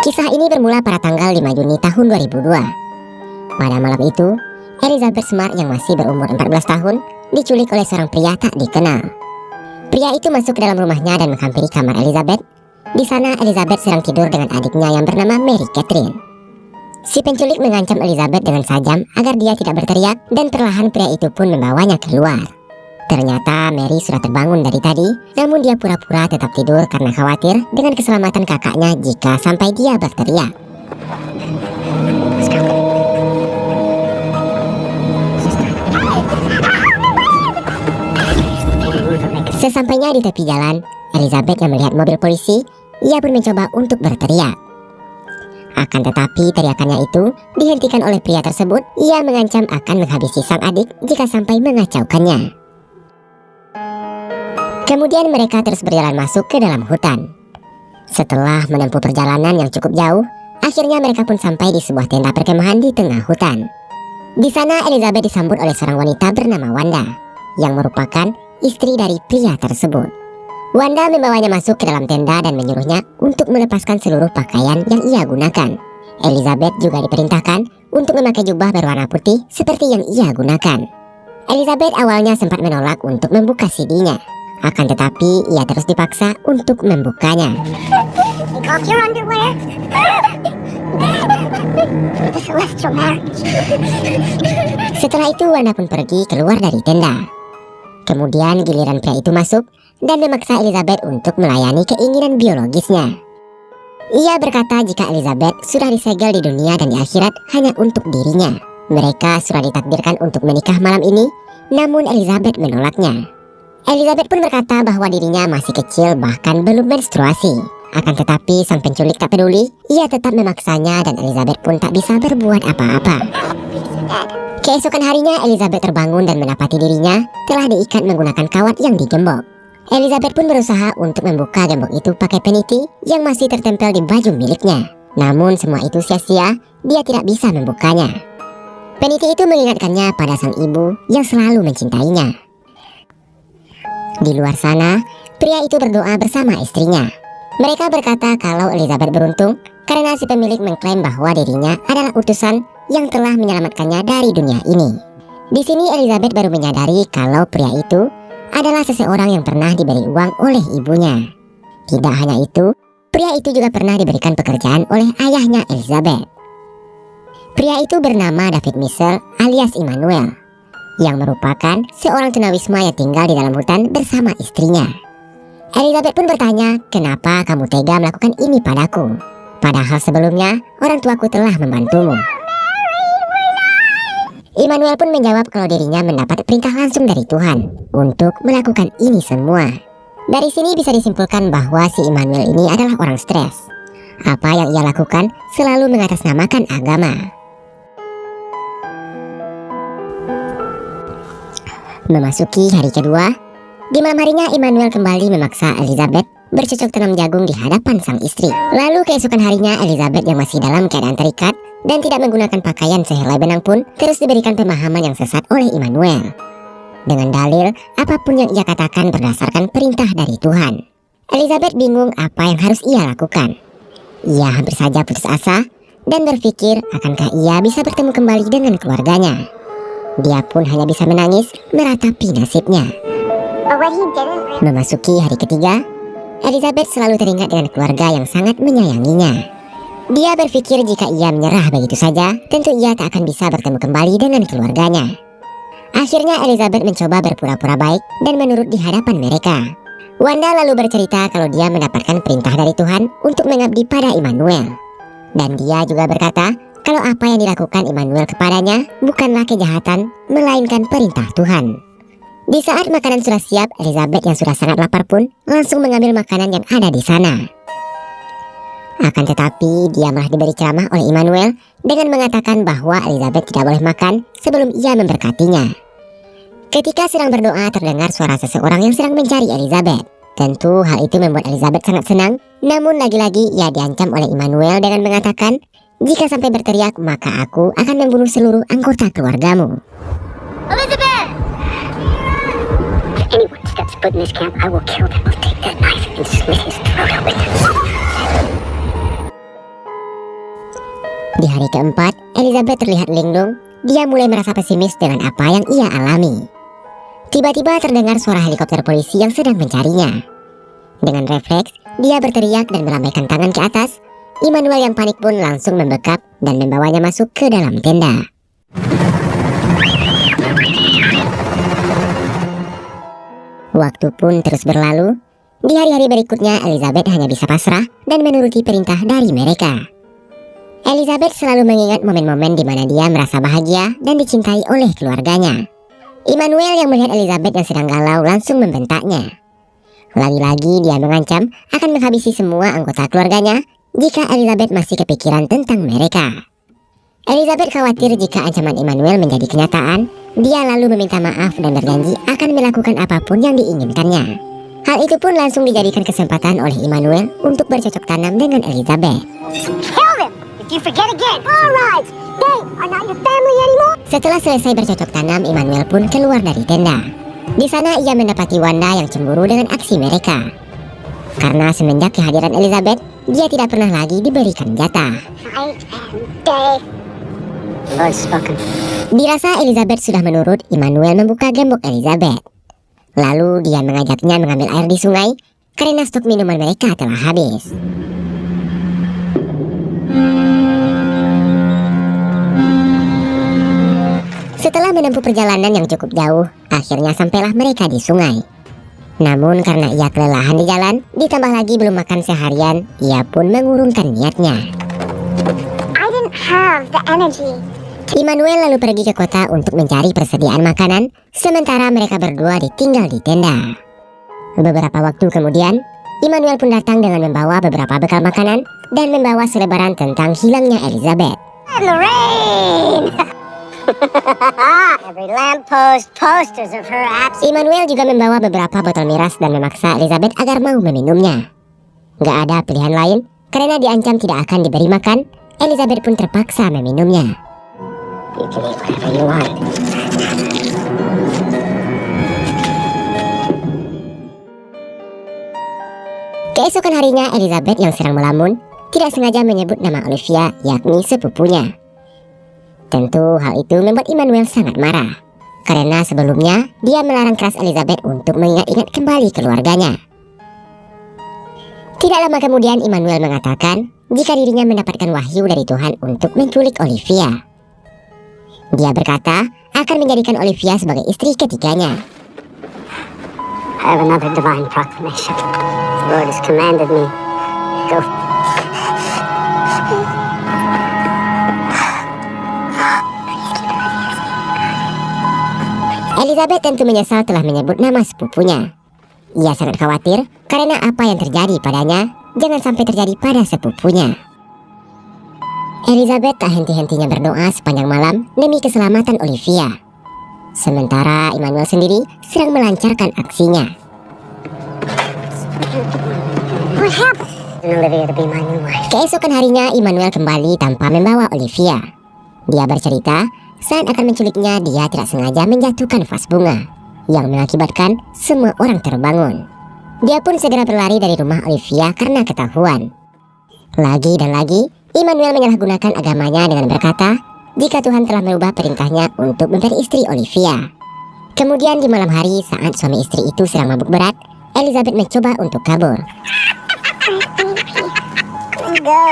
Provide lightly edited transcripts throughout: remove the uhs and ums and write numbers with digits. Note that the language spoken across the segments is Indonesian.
Kisah ini bermula pada tanggal 5 Juni tahun 2002. Pada malam itu, Elizabeth Smart yang masih berumur 14 tahun diculik oleh seorang pria tak dikenal. Pria itu masuk ke dalam rumahnya dan menghampiri kamar Elizabeth. Di sana Elizabeth sedang tidur dengan adiknya yang bernama Mary Catherine. Si penculik mengancam Elizabeth dengan sajam agar dia tidak berteriak, dan perlahan pria itu pun membawanya keluar. Ternyata Mary sudah terbangun dari tadi, namun dia pura-pura tetap tidur karena khawatir dengan keselamatan kakaknya jika sampai dia berteriak. Sesampainya di tepi jalan, Elizabeth yang melihat mobil polisi, ia pun mencoba untuk berteriak. Akan tetapi teriakannya itu dihentikan oleh pria tersebut. Ia mengancam akan menghabisi sang adik jika sampai mengacaukannya. Kemudian mereka terus berjalan masuk ke dalam hutan. Setelah menempuh perjalanan yang cukup jauh, akhirnya mereka pun sampai di sebuah tenda perkemahan di tengah hutan. Di sana Elizabeth disambut oleh seorang wanita bernama Wanda, yang merupakan istri dari pria tersebut. Wanda membawanya masuk ke dalam tenda dan menyuruhnya untuk melepaskan seluruh pakaian yang ia gunakan. Elizabeth juga diperintahkan untuk memakai jubah berwarna putih seperti yang ia gunakan. Elizabeth awalnya sempat menolak untuk membuka CD-nya. Akan tetapi ia terus dipaksa untuk membukanya. Setelah itu Wanda pun pergi keluar dari tenda. Kemudian giliran pria itu masuk dan memaksa Elizabeth untuk melayani keinginan biologisnya. Ia berkata jika Elizabeth sudah disegel di dunia dan di akhirat hanya untuk dirinya. Mereka sudah ditakdirkan untuk menikah malam ini, namun Elizabeth menolaknya. Elizabeth pun berkata bahwa dirinya masih kecil, bahkan belum menstruasi. Akan tetapi sang penculik tak peduli, ia tetap memaksanya dan Elizabeth pun tak bisa berbuat apa-apa. Keesokan harinya Elizabeth terbangun dan mendapati dirinya telah diikat menggunakan kawat yang digembok. Elizabeth pun berusaha untuk membuka gembok itu pakai peniti yang masih tertempel di baju miliknya. Namun semua itu sia-sia, dia tidak bisa membukanya. Peniti itu mengingatkannya pada sang ibu yang selalu mencintainya. Di luar sana, pria itu berdoa bersama istrinya. Mereka berkata kalau Elizabeth beruntung karena si pemilik mengklaim bahwa dirinya adalah utusan yang telah menyelamatkannya dari dunia ini. Di sini Elizabeth baru menyadari kalau pria itu adalah seseorang yang pernah diberi uang oleh ibunya. Tidak hanya itu, pria itu juga pernah diberikan pekerjaan oleh ayahnya Elizabeth. Pria itu bernama David Mitchell alias Immanuel, yang merupakan seorang tunawisma yang tinggal di dalam hutan bersama istrinya. Elizabeth pun bertanya, kenapa kamu tega melakukan ini padaku? Padahal sebelumnya orang tuaku telah membantumu. Immanuel pun menjawab kalau dirinya mendapat perintah langsung dari Tuhan untuk melakukan ini semua. Dari sini bisa disimpulkan bahwa si Immanuel ini adalah orang stres. Apa yang ia lakukan selalu mengatasnamakan agama. Memasuki hari kedua, di malam harinya Immanuel kembali memaksa Elizabeth bercocok tanam jagung di hadapan sang istri. Lalu keesokan harinya Elizabeth yang masih dalam keadaan terikat dan tidak menggunakan pakaian sehelai benang pun terus diberikan pemahaman yang sesat oleh Immanuel. Dengan dalil apapun yang ia katakan berdasarkan perintah dari Tuhan. Elizabeth bingung apa yang harus ia lakukan. Ia hampir saja putus asa dan berpikir akankah ia bisa bertemu kembali dengan keluarganya. Dia pun hanya bisa menangis meratapi nasibnya. Memasuki hari ketiga, Elizabeth selalu teringat dengan keluarga yang sangat menyayanginya. Dia berpikir jika ia menyerah begitu saja, tentu ia tak akan bisa bertemu kembali dengan keluarganya. Akhirnya Elizabeth mencoba berpura-pura baik dan menurut di hadapan mereka. Wanda lalu bercerita kalau dia mendapatkan perintah dari Tuhan untuk mengabdi pada Immanuel. Dan dia juga berkata kalau apa yang dilakukan Immanuel kepadanya bukanlah kejahatan, melainkan perintah Tuhan. Di saat makanan sudah siap, Elizabeth yang sudah sangat lapar pun langsung mengambil makanan yang ada di sana. Akan tetapi dia malah diberi ceramah oleh Immanuel dengan mengatakan bahwa Elizabeth tidak boleh makan sebelum ia memberkatinya. Ketika sedang berdoa terdengar suara seseorang yang sedang mencari Elizabeth. Tentu hal itu membuat Elizabeth sangat senang, namun lagi-lagi ia diancam oleh Immanuel dengan mengatakan, jika sampai berteriak maka aku akan membunuh seluruh anggota keluargamu. Elizabeth! Anyone steps foot in this camp, I will kill them. I'll take that knife and slit his throat open. Di hari keempat, Elizabeth terlihat linglung. Dia mulai merasa pesimis dengan apa yang ia alami. Tiba-tiba terdengar suara helikopter polisi yang sedang mencarinya. Dengan refleks, dia berteriak dan melambaikan tangan ke atas. Immanuel yang panik pun langsung membekap dan membawanya masuk ke dalam tenda. Waktu pun terus berlalu. Di hari-hari berikutnya, Elizabeth hanya bisa pasrah dan menuruti perintah dari mereka. Elizabeth selalu mengingat momen-momen di mana dia merasa bahagia dan dicintai oleh keluarganya. Immanuel yang melihat Elizabeth yang sedang galau langsung membentaknya. Lagi-lagi dia mengancam akan menghabisi semua anggota keluarganya jika Elizabeth masih kepikiran tentang mereka. Elizabeth khawatir jika ancaman Immanuel menjadi kenyataan. Dia lalu meminta maaf dan berjanji akan melakukan apapun yang diinginkannya. Hal itu pun langsung dijadikan kesempatan oleh Immanuel untuk bercocok tanam dengan Elizabeth. Kill them if you forget again. All right. They are not your family anymore. Setelah selesai bercocok tanam, Immanuel pun keluar dari tenda. Di sana ia mendapati Wanda yang cemburu dengan aksi mereka. Karena semenjak kehadiran Elizabeth, dia tidak pernah lagi diberikan jatah. Night and day. Lord spoken. Dirasa Elizabeth sudah menurut, Immanuel membuka gembok Elizabeth. Lalu dia mengajaknya mengambil air di sungai karena stok minuman mereka telah habis. Setelah menempuh perjalanan yang cukup jauh, akhirnya sampailah mereka di sungai. Namun karena ia kelelahan di jalan, ditambah lagi belum makan seharian, ia pun mengurungkan niatnya. I didn't have the energy. Immanuel lalu pergi ke kota untuk mencari persediaan makanan, sementara mereka berdua ditinggal di tenda. Beberapa waktu kemudian, Immanuel pun datang dengan membawa beberapa bekal makanan dan membawa selebaran tentang hilangnya Elizabeth. In the rain. Every lamppost posters of her absence. Immanuel juga membawa beberapa botol miras dan memaksa Elizabeth agar mau meminumnya. Gak ada pilihan lain, karena diancam tidak akan diberi makan, Elizabeth pun terpaksa meminumnya. You can eat whatever you want. Keesokan harinya, Elizabeth yang sedang melamun tidak sengaja menyebut nama Olivia, yakni sepupunya. Tentu hal itu membuat Immanuel sangat marah, karena sebelumnya dia melarang keras Elizabeth untuk mengingat-ingat kembali keluarganya. Tidak lama kemudian Immanuel mengatakan jika dirinya mendapatkan wahyu dari Tuhan untuk menculik Olivia. Dia berkata akan menjadikan Olivia sebagai istri ketiganya. I have another divine proclamation. The Lord has commanded me. Go. Elizabeth tentu menyesal telah menyebut nama sepupunya. Ia sangat khawatir karena apa yang terjadi padanya jangan sampai terjadi pada sepupunya. Elizabeth tak henti-hentinya berdoa sepanjang malam demi keselamatan Olivia. Sementara Immanuel sendiri sedang melancarkan aksinya. What happened? Olivia to be my new wife. Keesokan harinya Immanuel kembali tanpa membawa Olivia. Dia bercerita saat akan menculiknya dia tidak sengaja menjatuhkan vas bunga yang mengakibatkan semua orang terbangun. Dia pun segera berlari dari rumah Olivia karena ketahuan. Lagi dan lagi Immanuel menyalahgunakan agamanya dengan berkata jika Tuhan telah merubah perintahnya untuk mencari istri Olivia. Kemudian di malam hari saat suami istri itu sedang mabuk berat, Elizabeth mencoba untuk kabur. Go.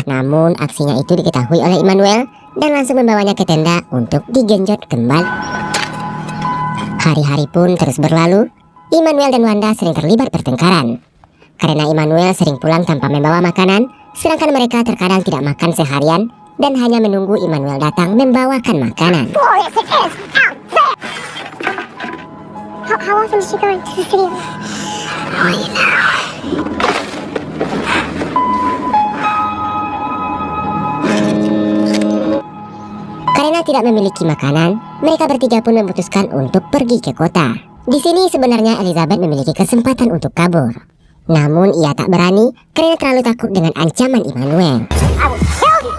Namun aksinya itu diketahui oleh Immanuel dan langsung membawanya ke tenda untuk digenjot kembali. Hari-hari pun terus berlalu. Immanuel dan Wanda sering terlibat pertengkaran karena Immanuel sering pulang tanpa membawa makanan, sedangkan mereka terkadang tidak makan seharian dan hanya menunggu Immanuel datang membawakan makanan. Glorious it is out there. How often is she going to the city? Oh, you know. Karena tidak memiliki makanan, mereka bertiga pun memutuskan untuk pergi ke kota. Di sini sebenarnya Elizabeth memiliki kesempatan untuk kabur. Namun ia tak berani karena terlalu takut dengan ancaman Immanuel. I will kill you.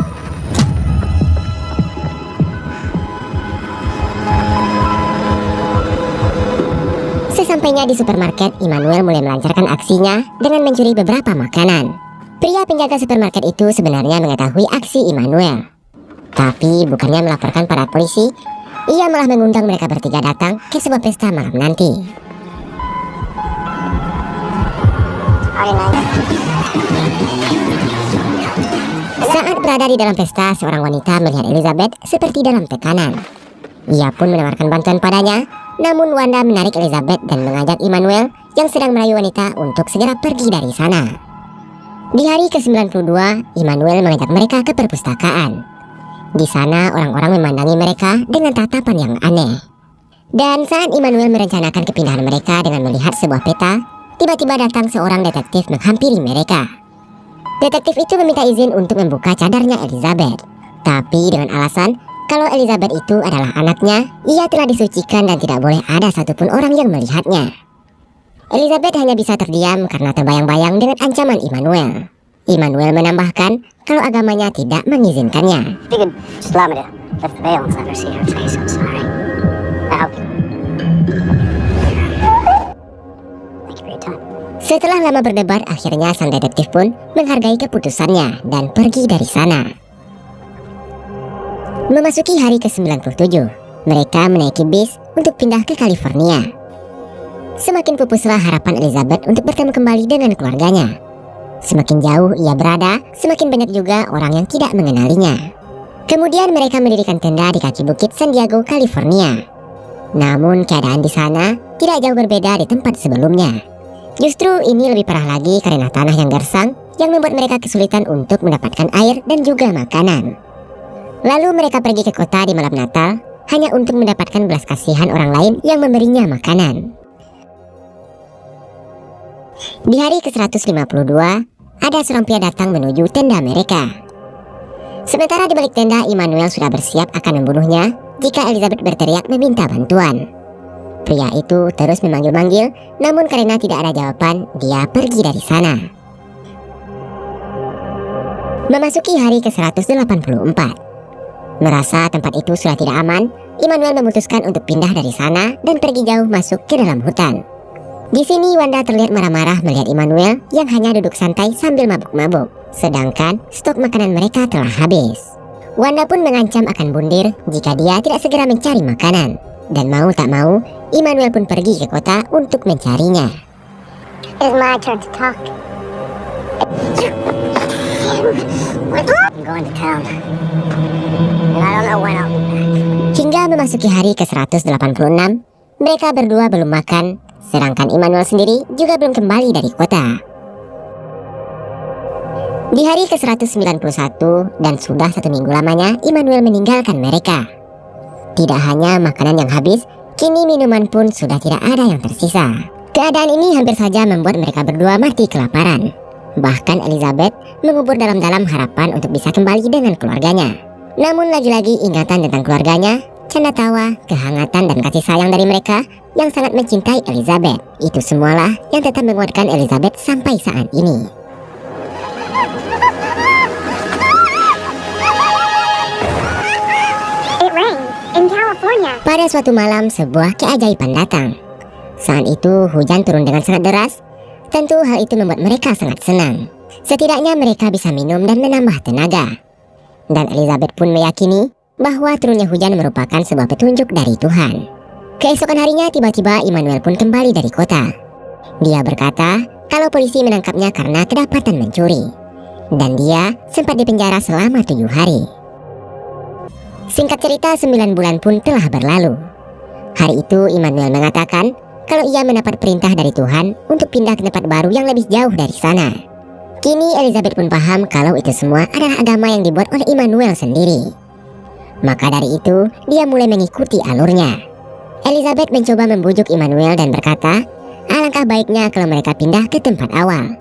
Sesampainya di supermarket, Immanuel mulai melancarkan aksinya dengan mencuri beberapa makanan. Pria penjaga supermarket itu sebenarnya mengetahui aksi Immanuel. Tapi bukannya melaporkan pada polisi, ia malah mengundang mereka bertiga datang ke sebuah pesta malam nanti. Saat berada di dalam pesta, seorang wanita melihat Elizabeth seperti dalam tekanan. Ia pun menawarkan bantuan padanya, namun Wanda menarik Elizabeth dan mengajak Immanuel yang sedang merayu wanita untuk segera pergi dari sana. Di hari ke-92, Immanuel mengajak mereka ke perpustakaan. Di sana orang-orang memandangi mereka dengan tatapan yang aneh. Dan saat Immanuel merencanakan kepindahan mereka dengan melihat sebuah peta, tiba-tiba datang seorang detektif menghampiri mereka. Detektif itu meminta izin untuk membuka cadarnya Elizabeth. Tapi dengan alasan kalau Elizabeth itu adalah anaknya, ia telah disucikan dan tidak boleh ada satupun orang yang melihatnya. Elizabeth hanya bisa terdiam karena terbayang-bayang dengan ancaman Immanuel. Immanuel menambahkan kalau agamanya tidak mengizinkannya. If you could just allow me to lift the veil and let her see her face, I'm sorry. I hope you. Thank you for your time. Setelah lama berdebat, akhirnya sang detektif pun menghargai keputusannya dan pergi dari sana. Memasuki hari ke-97, mereka menaiki bis untuk pindah ke California. Semakin pupuslah harapan Elizabeth untuk bertemu kembali dengan keluarganya. Semakin jauh ia berada, semakin banyak juga orang yang tidak mengenalinya. Kemudian mereka mendirikan tenda di kaki bukit San Diego, California. Namun keadaan di sana tidak jauh berbeda di tempat sebelumnya. Justru ini lebih parah lagi karena tanah yang gersang yang membuat mereka kesulitan untuk mendapatkan air dan juga makanan. Lalu mereka pergi ke kota di malam Natal hanya untuk mendapatkan belas kasihan orang lain yang memberinya makanan. Di hari ke-152, ada seorang pria datang menuju tenda mereka. Sementara di balik tenda, Immanuel sudah bersiap akan membunuhnya jika Elizabeth berteriak meminta bantuan. Pria itu terus memanggil-manggil, namun karena tidak ada jawaban, dia pergi dari sana. Memasuki hari ke-184. Merasa tempat itu sudah tidak aman, Immanuel memutuskan untuk pindah dari sana dan pergi jauh masuk ke dalam hutan. Di sini Wanda terlihat marah-marah melihat Immanuel yang hanya duduk santai sambil mabuk-mabuk, sedangkan stok makanan mereka telah habis. Wanda pun mengancam akan bundir jika dia tidak segera mencari makanan. Dan mau tak mau, Immanuel pun pergi ke kota untuk mencarinya. It's my turn to talk. I'm going to town. And I don't know when I'll be back. Hingga memasuki hari ke-186, mereka berdua belum makan, sedangkan Immanuel sendiri juga belum kembali dari kota. Di hari ke-191 dan sudah 1 minggu lamanya, Immanuel meninggalkan mereka. Tidak hanya makanan yang habis, kini minuman pun sudah tidak ada yang tersisa. Keadaan ini hampir saja membuat mereka berdua mati kelaparan. Bahkan Elizabeth mengubur dalam-dalam harapan untuk bisa kembali dengan keluarganya. Namun lagi-lagi ingatan tentang keluarganya, canda tawa, kehangatan dan kasih sayang dari mereka yang sangat mencintai Elizabeth, itu semualah yang tetap menguatkan Elizabeth sampai saat ini. It rained in California. Pada suatu malam, sebuah keajaiban datang. Saat itu hujan turun dengan sangat deras. Tentu hal itu membuat mereka sangat senang. Setidaknya mereka bisa minum dan menambah tenaga. Dan Elizabeth pun meyakini bahwa turunnya hujan merupakan sebuah petunjuk dari Tuhan. Keesokan harinya tiba-tiba Immanuel pun kembali dari kota. Dia berkata kalau polisi menangkapnya karena kedapatan mencuri. Dan dia sempat dipenjara selama 7 hari. Singkat cerita, 9 bulan pun telah berlalu. Hari itu Immanuel mengatakan kalau ia mendapat perintah dari Tuhan untuk pindah ke tempat baru yang lebih jauh dari sana. Kini Elizabeth pun paham kalau itu semua adalah agama yang dibuat oleh Immanuel sendiri. Maka dari itu, dia mulai mengikuti alurnya. Elizabeth mencoba membujuk Immanuel dan berkata, alangkah baiknya kalau mereka pindah ke tempat awal,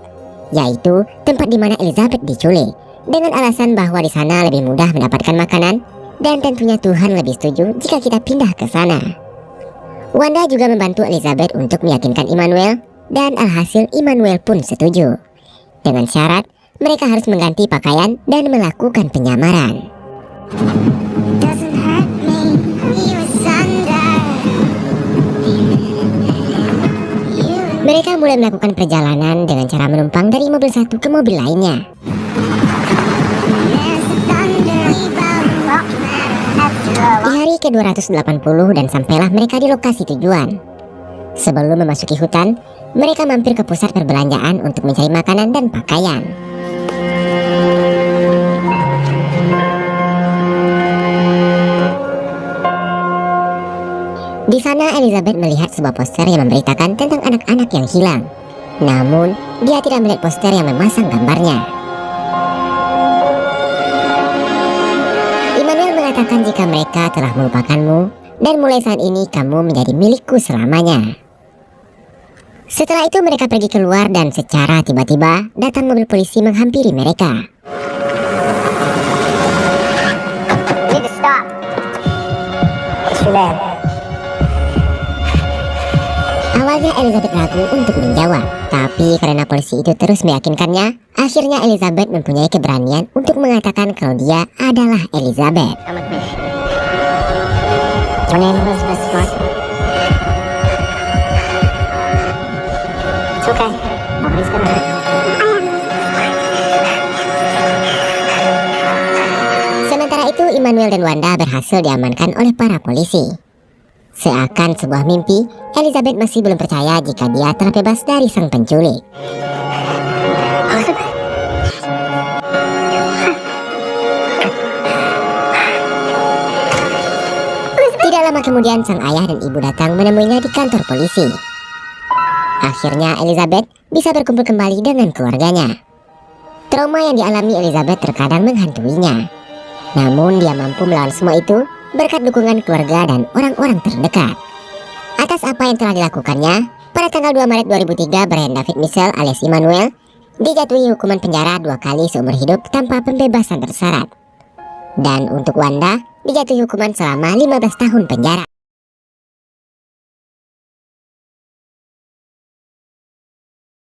yaitu tempat di mana Elizabeth diculik, dengan alasan bahwa di sana lebih mudah mendapatkan makanan, dan tentunya Tuhan lebih setuju jika kita pindah ke sana. Wanda juga membantu Elizabeth untuk meyakinkan Immanuel, dan alhasil Immanuel pun setuju. Dengan syarat, mereka harus mengganti pakaian dan melakukan penyamaran. Doesn't hurt me, he was under. Mereka mulai melakukan perjalanan dengan cara menumpang dari mobil satu ke mobil lainnya. Di hari ke-280 dan sampailah mereka di lokasi tujuan. Sebelum memasuki hutan, mereka mampir ke pusat perbelanjaan untuk mencari makanan dan pakaian. Di sana Elizabeth melihat sebuah poster yang memberitakan tentang anak-anak yang hilang. Namun, dia tidak melihat poster yang memasang gambarnya. Immanuel mengatakan jika mereka telah melupakanmu dan mulai saat ini kamu menjadi milikku selamanya. Setelah itu mereka pergi keluar dan secara tiba-tiba datang mobil polisi menghampiri mereka. You need to stop. What's your name? Awalnya Elizabeth ragu untuk menjawab, tapi karena polisi itu terus meyakinkannya, akhirnya Elizabeth mempunyai keberanian untuk mengatakan kalau dia adalah Elizabeth. Come with me. Your name Elizabeth Smart? It's okay. Nobody's gonna hurt you. Sementara itu Immanuel dan Wanda berhasil diamankan oleh para polisi. Seakan sebuah mimpi, Elizabeth masih belum percaya jika dia telah bebas dari sang penculik. Tidak lama kemudian sang ayah dan ibu datang menemuinya di kantor polisi. Akhirnya Elizabeth bisa berkumpul kembali dengan keluarganya. Trauma yang dialami Elizabeth terkadang menghantuinya. Namun dia mampu melawan semua itu berkat dukungan keluarga dan orang-orang terdekat. Atas apa yang telah dilakukannya, pada tanggal 2 Maret 2003 Brian David Mitchell alias Immanuel dijatuhi hukuman penjara 2 kali seumur hidup tanpa pembebasan bersyarat. Dan untuk Wanda dijatuhi hukuman selama 15 tahun penjara.